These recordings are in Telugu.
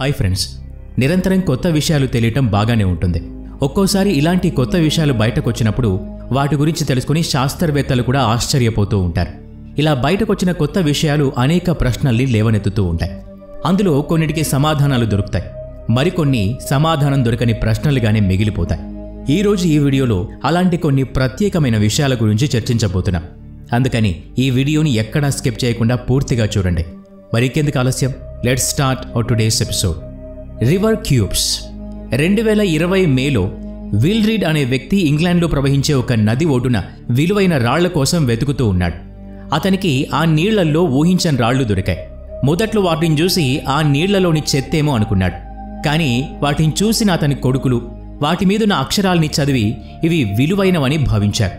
హాయ్ ఫ్రెండ్స్, నిరంతరం కొత్త విషయాలు తెలియటం బాగానే ఉంటుంది. ఒక్కోసారి ఇలాంటి కొత్త విషయాలు బయటకొచ్చినప్పుడు వాటి గురించి తెలుసుకుని శాస్త్రవేత్తలు కూడా ఆశ్చర్యపోతూ ఉంటారు. ఇలా బయటకొచ్చిన కొత్త విషయాలు అనేక ప్రశ్నల్ని లేవనెత్తుతూ ఉంటాయి. అందులో కొన్నిటికి సమాధానాలు దొరుకుతాయి, మరికొన్ని సమాధానం దొరకని ప్రశ్నలుగానే మిగిలిపోతాయి. ఈరోజు ఈ వీడియోలో అలాంటి కొన్ని ప్రత్యేకమైన విషయాల గురించి చర్చించబోతున్నాం. అందుకని ఈ వీడియోని ఎక్కడా స్కిప్ చేయకుండా పూర్తిగా చూడండి. మరికెందుకు ఆలస్యం, let's start our today's episode. River cubes. 2020 మేలో విల్ రీడ్ అనే వ్యక్తి ఇంగ్లాండ్లో ప్రవహించే ఒక నది ఒడ్డున విలువైన రాళ్ల కోసం వెతుకుతూ ఉన్నాడు. అతనికి ఆ నీళ్లల్లో ఊహించని రాళ్లు దొరికాయి. మొదట్లో వాటిని చూసి ఆ నీళ్లలోని చెత్తేమో అనుకున్నాడు. కానీ వాటిని చూసిన అతని కొడుకులు వాటి మీదున్న అక్షరాల్ని చదివి ఇవి విలువైనవని భావించారు.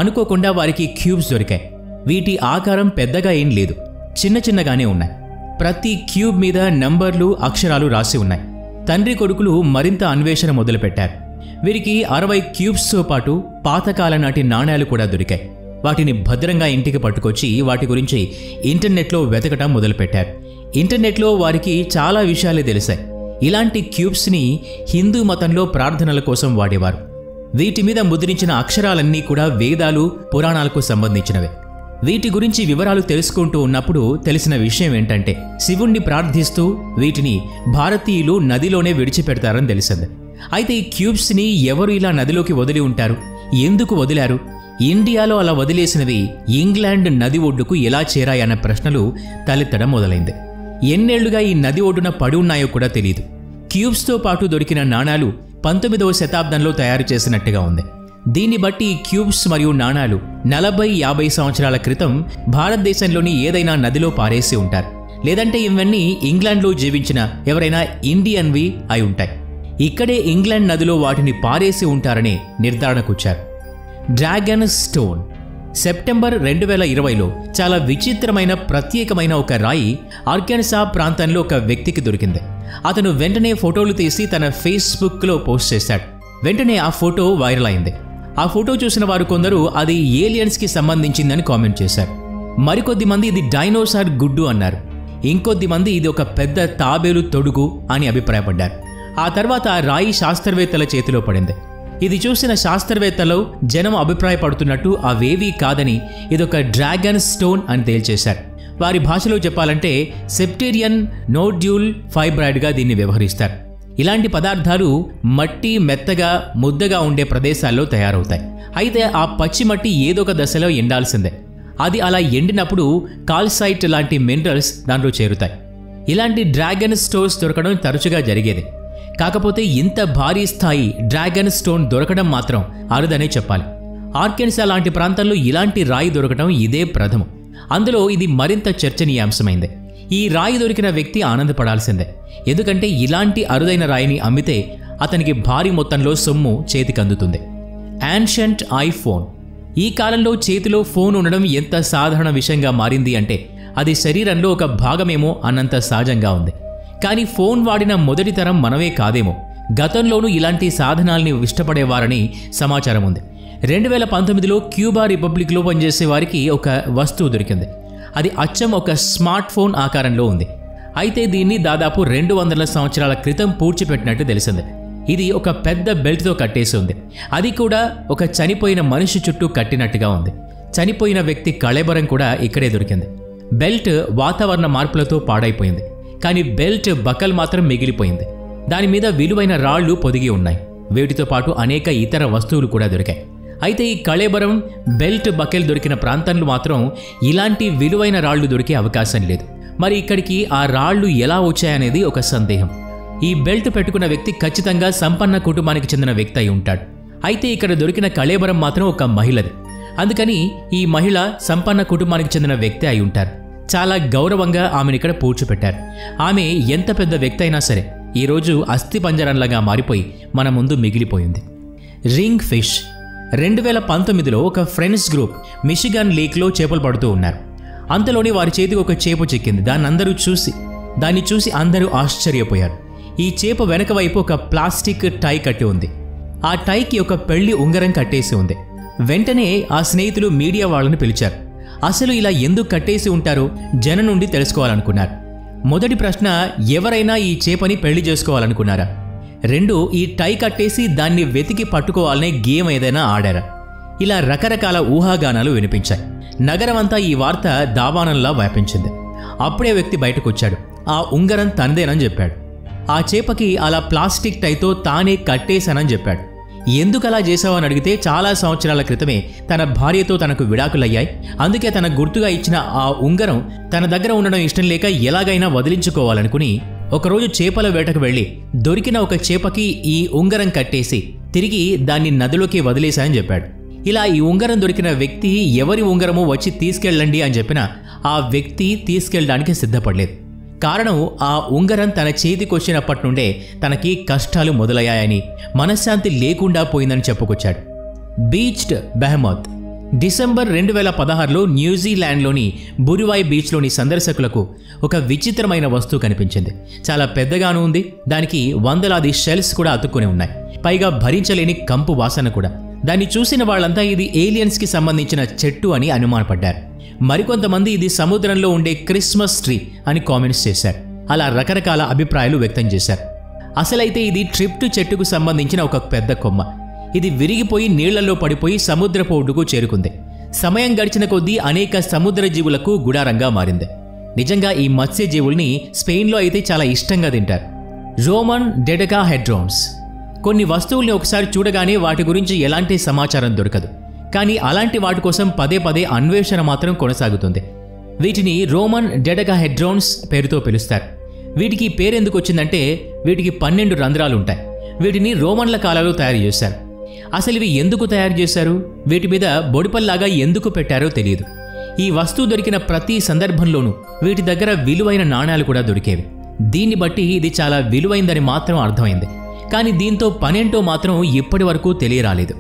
అనుకోకుండా వారికి క్యూబ్స్ దొరికాయి. వీటి ఆకారం పెద్దగా ఏం లేదు, చిన్న చిన్నగానే ఉన్నాయి. ప్రతి క్యూబ్ మీద నంబర్లు, అక్షరాలు రాసి ఉన్నాయి. తండ్రి కొడుకులు మరింత అన్వేషణ మొదలుపెట్టారు. వీరికి 60 క్యూబ్స్తో పాటు పాతకాల నాటి నాణేలు కూడా దొరికాయి. వాటిని భద్రంగా ఇంటికి పట్టుకొచ్చి వాటి గురించి ఇంటర్నెట్లో వెతకటం మొదలుపెట్టారు. ఇంటర్నెట్లో వారికి చాలా విషయాలే తెలిసాయి. ఇలాంటి క్యూబ్స్ని హిందూ మతంలో ప్రార్థనల కోసం వాడేవారు. వీటి మీద ముద్రించిన అక్షరాలన్నీ కూడా వేదాలు, పురాణాలకు సంబంధించినవే. వీటి గురించి వివరాలు తెలుసుకుంటూ ఉన్నప్పుడు తెలిసిన విషయం ఏంటంటే, శివుణ్ణి ప్రార్థిస్తూ వీటిని భారతీయులు నదిలోనే విడిచిపెడతారని తెలిసింది. అయితే ఈ క్యూబ్స్ని ఎవరు ఇలా నదిలోకి వదిలి ఉంటారు, ఎందుకు వదిలారు, ఇండియాలో అలా వదిలేసినవి ఇంగ్లాండ్ నది ఒడ్డుకు ఎలా చేరాయన్న ప్రశ్నలు తలెత్తడం మొదలైంది. ఎన్నేళ్లుగా ఈ నది ఒడ్డున పడి ఉన్నాయో కూడా తెలియదు. క్యూబ్స్తో పాటు దొరికిన నాణాలు 19వ శతాబ్దంలో తయారు చేసినట్టుగా ఉంది. దీన్ని బట్టి క్యూబ్స్ మరియు నాణాలు 40-50 సంవత్సరాల క్రితం భారతదేశంలోని ఏదైనా నదిలో పారేసి ఉంటారు. లేదంటే ఇవన్నీ ఇంగ్లాండ్లో జీవించిన ఎవరైనా ఇండియన్వి అయి ఉంటాయి. ఇక్కడే ఇంగ్లాండ్ నదిలో వాటిని పారేసి ఉంటారని నిర్ధారణకొచ్చారు. Dragon stone. సెప్టెంబర్ 2020లో చాలా విచిత్రమైన ప్రత్యేకమైన ఒక రాయి ఆర్కాన్సా ప్రాంతంలో ఒక వ్యక్తికి దొరికింది. అతను వెంటనే ఫోటోలు తీసి తన ఫేస్బుక్లో పోస్ట్ చేశాడు. వెంటనే ఆ ఫోటో వైరల్ అయింది. ఆ ఫోటో చూసిన వారు కొందరు అది ఏలియన్స్కి సంబంధించిందని కామెంట్ చేశారు. మరికొద్ది మంది ఇది డైనోసార్ గుడ్డు అన్నారు. ఇంకొద్ది మంది ఇది ఒక పెద్ద తాబేలు తొడుగు అని అభిప్రాయపడ్డారు. ఆ తర్వాత ఆ రాయి శాస్త్రవేత్తల చేతిలో పడింది. ఇది చూసిన శాస్త్రవేత్తలు జనం అభిప్రాయపడుతున్నట్టు అవేవీ కాదని ఇదొక డ్రాగన్ స్టోన్ అని తేల్చేశారు. వారి భాషలో చెప్పాలంటే సెప్టేరియన్ నోడ్యూల్ ఫైబ్రాయిడ్గా దీన్ని వ్యవహరిస్తారు. ఇలాంటి పదార్థాలు మట్టి మెత్తగా ముద్దగా ఉండే ప్రదేశాల్లో తయారవుతాయి. అయితే ఆ పచ్చి మట్టి ఏదొక దశలో ఎండాల్సిందే. అది అలా ఎండినప్పుడు కాల్సైట్ లాంటి మినరల్స్ దాంట్లో చేరుతాయి. ఇలాంటి డ్రాగన్ స్టోన్స్ దొరకడం తరచుగా జరిగేది. కాకపోతే ఇంత భారీ స్థాయి డ్రాగన్ స్టోన్ దొరకడం మాత్రం అరుదనే చెప్పాలి. ఆర్కాన్సా లాంటి ప్రాంతాల్లో ఇలాంటి రాయి దొరకడం ఇదే ప్రథమం. అందులో ఇది మరింత చర్చనీయాంశమైంది. ఈ రాయి దొరికిన వ్యక్తి ఆనందపడాల్సిందే. ఎందుకంటే ఇలాంటి అరుదైన రాయిని అమ్మితే అతనికి భారీ మొత్తంలో సొమ్ము చేతికందుతుంది. Ancient iPhone. ఈ కాలంలో చేతిలో ఫోన్ ఉండడం ఎంత సాధారణ విషయంగా మారింది అంటే అది శరీరంలో ఒక భాగమేమో అన్నంత సహజంగా ఉంది. కానీ ఫోన్ వాడిన మొదటి తరం మనమే కాదేమో. గతంలోనూ ఇలాంటి సాధనాల్ని ఇష్టపడేవారని సమాచారం ఉంది. 2019లో క్యూబా రిపబ్లిక్లో పనిచేసే వారికి ఒక వస్తువు దొరికింది. అది అచ్చం ఒక స్మార్ట్ ఫోన్ ఆకారంలో ఉంది. అయితే దీన్ని దాదాపు 200 సంవత్సరాల క్రితం పూడ్చిపెట్టినట్టు తెలిసింది. ఇది ఒక పెద్ద బెల్ట్తో కట్టేసి ఉంది. అది కూడా ఒక చనిపోయిన మనిషి చుట్టూ కట్టినట్టుగా ఉంది. చనిపోయిన వ్యక్తి కళేబరం కూడా ఇక్కడే దొరికింది. బెల్ట్ వాతావరణ మార్పులతో పాడైపోయింది. కానీ బెల్ట్ బకల్ మాత్రం మిగిలిపోయింది. దాని మీద విలువైన రాళ్లు పొదిగి ఉన్నాయి. వీటితో పాటు అనేక ఇతర వస్తువులు కూడా దొరికాయి. అయితే ఈ కళేబరం, బెల్ట్, బకెల్ దొరికిన ప్రాంతంలో మాత్రం ఇలాంటి విలువైన రాళ్లు దొరికే అవకాశం లేదు. మరి ఇక్కడికి ఆ రాళ్లు ఎలా వచ్చాయనేది ఒక సందేహం. ఈ బెల్ట్ పెట్టుకున్న వ్యక్తి ఖచ్చితంగా సంపన్న కుటుంబానికి చెందిన వ్యక్తి అయి ఉంటాడు. అయితే ఇక్కడ దొరికిన కళేబరం మాత్రం ఒక మహిళది. అందుకని ఈ మహిళ సంపన్న కుటుంబానికి చెందిన వ్యక్తి అయి ఉంటారు. చాలా గౌరవంగా ఆమెను ఇక్కడ పూడ్చిపెట్టారు. ఆమె ఎంత పెద్ద వ్యక్తి అయినా సరే ఈరోజు అస్థిపంజరంలాగా మారిపోయి మన ముందు మిగిలిపోయింది. Ring fish. 2019లో ఒక ఫ్రెండ్స్ గ్రూప్ మిషిగన్ లేక్లో చేపలు పడుతూ ఉన్నారు. అంతలోని వారి చేతికి ఒక చేప చిక్కింది. దాన్ని చూసి అందరూ ఆశ్చర్యపోయారు. ఈ చేప వెనక వైపు ఒక ప్లాస్టిక్ టై కట్టి ఉంది. ఆ టైకి ఒక పెళ్లి ఉంగరం కట్టేసి ఉంది. వెంటనే ఆ స్నేహితులు మీడియా వాళ్ళని పిలిచారు. అసలు ఇలా ఎందుకు కట్టేసి ఉంటారో జనం నుండి తెలుసుకోవాలనుకున్నారు. మొదటి ప్రశ్న, ఎవరైనా ఈ చేపని పెళ్లి చేసుకోవాలనుకున్నారా? 2, ఈ టై కట్టేసి దాన్ని వెతికి పట్టుకోవాలనే గేమ్ ఏదైనా ఆడారా? ఇలా రకరకాల ఊహాగానాలు వినిపించాయి. నగరమంతా ఈ వార్త దావానంలా వ్యాపించింది. అప్పుడే వ్యక్తి బయటకొచ్చాడు. ఆ ఉంగరం తనదేనని చెప్పాడు. ఆ చేపకి అలా ప్లాస్టిక్ టైతో తానే కట్టేశానని చెప్పాడు. ఎందుకలా చేశావని అడిగితే చాలా సంవత్సరాల క్రితమే తన భార్యతో తనకు విడాకులయ్యాయి, అందుకే తన గుర్తుగా ఇచ్చిన ఆ ఉంగరం తన దగ్గర ఉండడం ఇష్టం లేక ఎలాగైనా వదిలించుకోవాలనుకుని ఒకరోజు చేపల వేటకు వెళ్లి దొరికిన ఒక చేపకి ఈ ఉంగరం కట్టేసి తిరిగి దాన్ని నదిలోకి వదిలేశానని చెప్పాడు. ఇలా ఈ ఉంగరం దొరికిన వ్యక్తి ఎవరి ఉంగరమో వచ్చి తీసుకెళ్ళండి అని చెప్పినా ఆ వ్యక్తి తీసుకెళ్ళడానికి సిద్ధపడలేదు. కారణం, ఆ ఉంగరం తన చేతికొచ్చినప్పటి నుండే తనకి కష్టాలు మొదలయ్యాయని, మనశ్శాంతి లేకుండా పోయిందని చెప్పుకొచ్చాడు. బీచ్డ్ బెహమోత్. డిసెంబర్ 2016లో న్యూజిలాండ్లోని బురివాయ్ బీచ్లోని సందర్శకులకు ఒక విచిత్రమైన వస్తువు కనిపించింది. చాలా పెద్దగానూ ఉంది. దానికి వందలాది షెల్స్ కూడా అతుక్కుని ఉన్నాయి. పైగా భరించలేని కంపు వాసన కూడా. దాన్ని చూసిన వాళ్ళంతా ఇది ఏలియన్స్కి సంబంధించిన చెట్టు అని అనుమానపడ్డారు. మరికొంతమంది ఇది సముద్రంలో ఉండే క్రిస్మస్ ట్రీ అని కామెంట్స్ చేశారు. అలా రకరకాల అభిప్రాయాలు వ్యక్తం చేశారు. అసలైతే ఇది ట్రిప్టు చెట్టుకు సంబంధించిన ఒక పెద్ద కొమ్మ. ఇది విరిగిపోయి నీళ్లలో పడిపోయి సముద్రపు ఒడ్డుకు చేరుకుంది. సమయం గడిచిన కొద్దీ అనేక సముద్ర జీవులకు గుడారంగా మారింది. నిజంగా ఈ మత్స్యజీవుల్ని స్పెయిన్లో అయితే చాలా ఇష్టంగా తింటారు. రోమన్ డెడకాహెడ్రోన్స్. కొన్ని వస్తువుల్ని ఒకసారి చూడగానే వాటి గురించి ఎలాంటి సమాచారం దొరకదు. కానీ అలాంటి వాటి కోసం పదే పదే అన్వేషణ మాత్రం కొనసాగుతుంది. వీటిని రోమన్ డెడకాహెడ్రోన్స్ పేరుతో పిలుస్తారు. వీటికి పేరెందుకు వచ్చిందంటే వీటికి 12 రంధ్రాలు ఉంటాయి. వీటిని రోమన్ల కాలంలో తయారు చేశారు. అసలు ఇవి ఎందుకు తయారు చేశారు, వీటి మీద బొడిపల్లాగా ఎందుకు పెట్టారో తెలియదు. ఈ వస్తువు దొరికిన ప్రతి సందర్భంలోనూ వీటి దగ్గర విలువైన నాణ్యాలు కూడా దొరికేవి. దీన్ని బట్టి ఇది చాలా విలువైందని మాత్రం అర్థమైంది. కానీ దీంతో పనేంటో మాత్రం ఇప్పటి వరకు తెలియరాలేదు.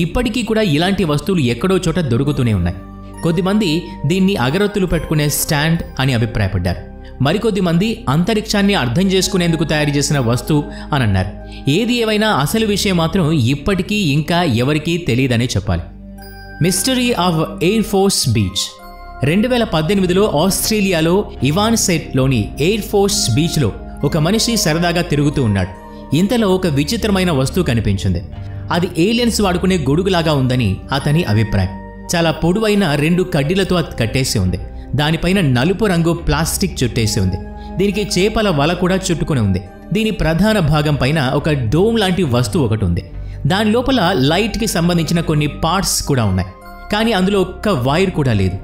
ఇప్పటికీ కూడా ఇలాంటి వస్తువులు ఎక్కడో చోట దొరుకుతూనే ఉన్నాయి. కొద్దిమంది దీన్ని అగరొత్తులు పెట్టుకునే స్టాండ్ అని అభిప్రాయపడ్డారు. మరికొద్ది మంది అంతరిక్షాన్ని అర్థం చేసుకునేందుకు తయారు చేసిన వస్తువు అని అన్నారు. ఏది ఏవైనా అసలు విషయం మాత్రం ఇప్పటికీ ఇంకా ఎవరికీ తెలియదనే చెప్పాలి. Mystery of Air Force Beach. 2018లో ఆస్ట్రేలియాలో ఇవాన్సెట్లోని ఎయిర్ ఫోర్స్ బీచ్లో ఒక మనిషి సరదాగా తిరుగుతూ ఉన్నాడు. ఇంతలో ఒక విచిత్రమైన వస్తువు కనిపించింది. అది ఏలియన్స్ వాడుకునే గొడుగులాగా ఉందని అతని అభిప్రాయం. చాలా పొడవైన 2 కడ్డీలతో అది కట్టేసి ఉంది. దానిపైన నలుపు రంగు ప్లాస్టిక్ చుట్టేసి ఉంది. దీనికి చేపల వల కూడా చుట్టుకుని ఉంది. దీని ప్రధాన భాగం పైన ఒక డోమ్ లాంటి వస్తువు ఒకటి ఉంది. దాని లోపల లైట్కి సంబంధించిన కొన్ని పార్ట్స్ కూడా ఉన్నాయి. కానీ అందులో ఒక్క వైర్ కూడా లేదు.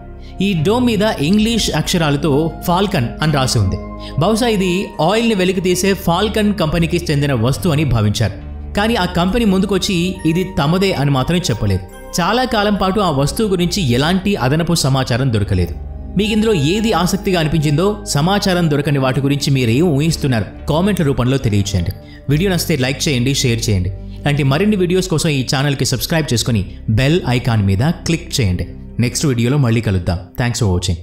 ఈ డోమ్ మీద ఇంగ్లీష్ అక్షరాలతో ఫాల్కన్ అని రాసి ఉంది. బహుశా ఇది ఆయిల్ని వెలికి తీసే ఫాల్కన్ కంపెనీకి చెందిన వస్తువు అని భావించారు. కానీ ఆ కంపెనీ ముందుకొచ్చి ఇది తమదే అని మాత్రం చెప్పలేదు. చాలా కాలం పాటు ఆ వస్తువు గురించి ఎలాంటి అదనపు సమాచారం దొరకలేదు. మీకు ఇందులో ఏది ఆసక్తిగా అనిపించిందో, సమాచారం దొరకని వాటి గురించి మీరేం ఊహిస్తున్నారు కామెంట్ల రూపంలో తెలియచేయండి. వీడియో నచ్చితే లైక్ చేయండి, షేర్ చేయండి. ఇలాంటి మరిన్ని వీడియోస్ కోసం ఈ ఛానల్కి సబ్స్క్రైబ్ చేసుకుని బెల్ ఐకాన్ మీద క్లిక్ చేయండి. నెక్స్ట్ వీడియోలో మళ్ళీ కలుద్దాం. Thanks for watching.